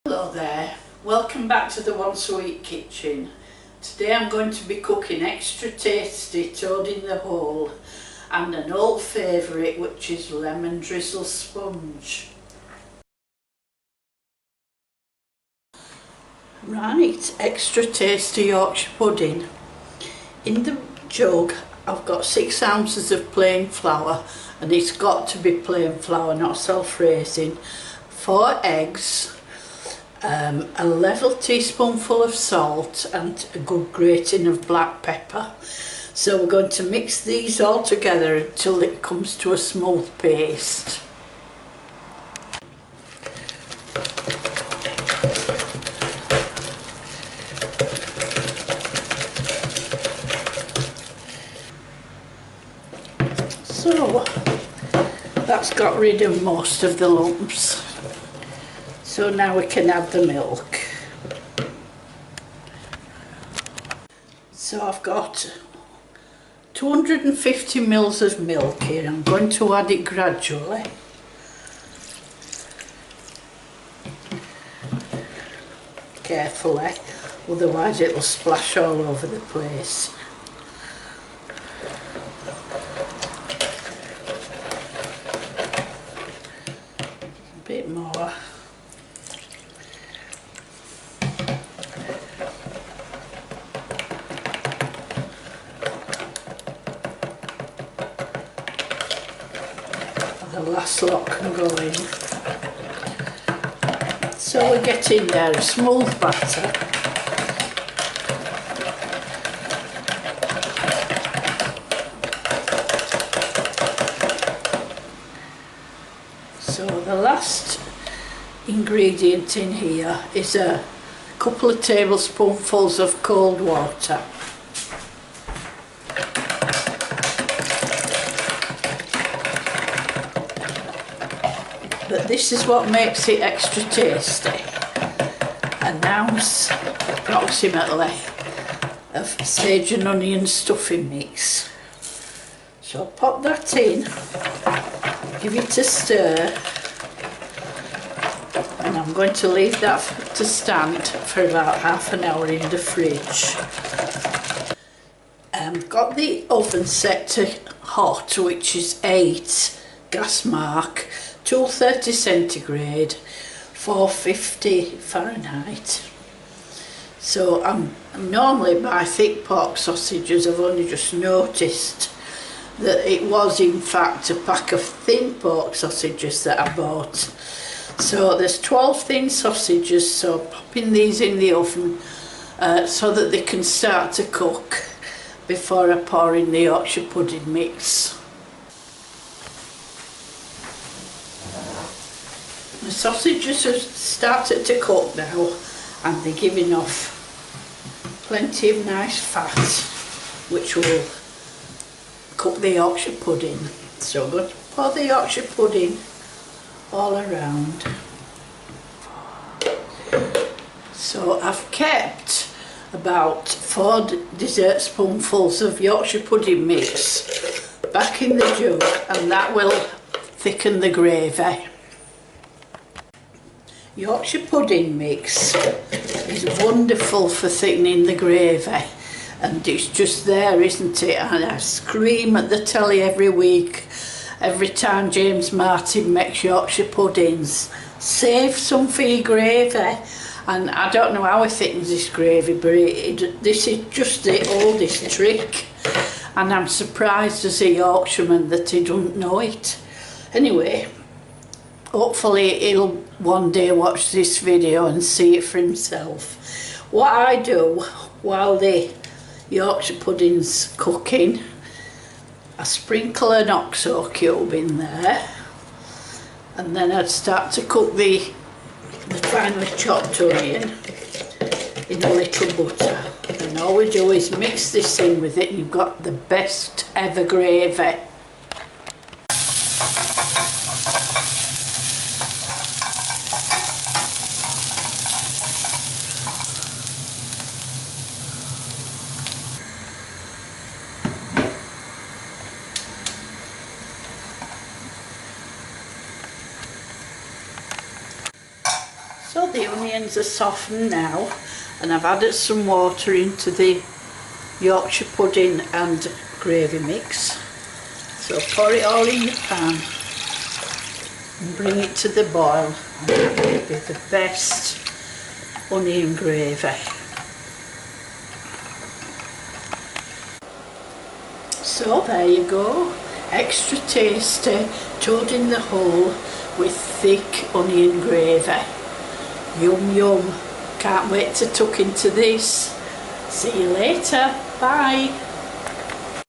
Hello there, welcome back to the Once a Week kitchen. Today I'm going to be cooking extra tasty toad in the hole and an old favourite, which is lemon drizzle sponge. Right, extra tasty Yorkshire pudding. In the jug I've got 6 ounces of plain flour, and it's got to be plain flour, not self-raising, 4 eggs, a level teaspoonful of salt and a good grating of black pepper. So we're going to mix these all together until it comes to a smooth paste. So that's got rid of most of the lumps. So now we can add the milk. So I've got 250 ml of milk here. I'm going to add it gradually. Carefully, otherwise it'll splash all over the place. A bit more. The last lot can go in. So we get in there a smooth batter. So the last ingredient in here is a couple of tablespoonfuls of cold water. But this is what makes it extra tasty. An ounce approximately of sage and onion stuffing mix. So pop that in, give it a stir, and I'm going to leave that to stand for about half an hour in the fridge. Got the oven set to hot, which is 8 gas mark, 230 centigrade, 450 Fahrenheit. So I'm normally buy thick pork sausages. I've only just noticed that it was in fact a pack of thin pork sausages that I bought. So there's 12 thin sausages, so popping these in the oven so that they can start to cook before I pour in the Yorkshire pudding mix. The sausages have started to cook now, and they're giving off plenty of nice fat, which will cook the Yorkshire pudding. So I'm going to pour the Yorkshire pudding all around. So I've kept about 4 dessert spoonfuls of Yorkshire pudding mix back in the jug, and that will thicken the gravy. Yorkshire pudding mix is wonderful for thickening the gravy, and it's just there, isn't it? And I scream at the telly every week, every time James Martin makes Yorkshire puddings, save some for your gravy. And I don't know how he thickens this gravy, but this is just the oldest trick, and I'm surprised as a Yorkshireman that he doesn't know it. Anyway, hopefully he'll one day watch this video and see it for himself. What I do while the Yorkshire pudding's cooking, I sprinkle an OXO cube in there, and then I'd start to cook the finely chopped onion in a little butter. And all we do is mix this in with it, and you've got the best ever gravy. So the onion onions are softened now, and I've added some water into the Yorkshire pudding and gravy mix. So pour it all in the pan and bring it to the boil, and that will be the best onion gravy. So there you go, extra tasty toad in the hole with thick onion gravy. Yum yum, can't wait to tuck into this. See you later, bye.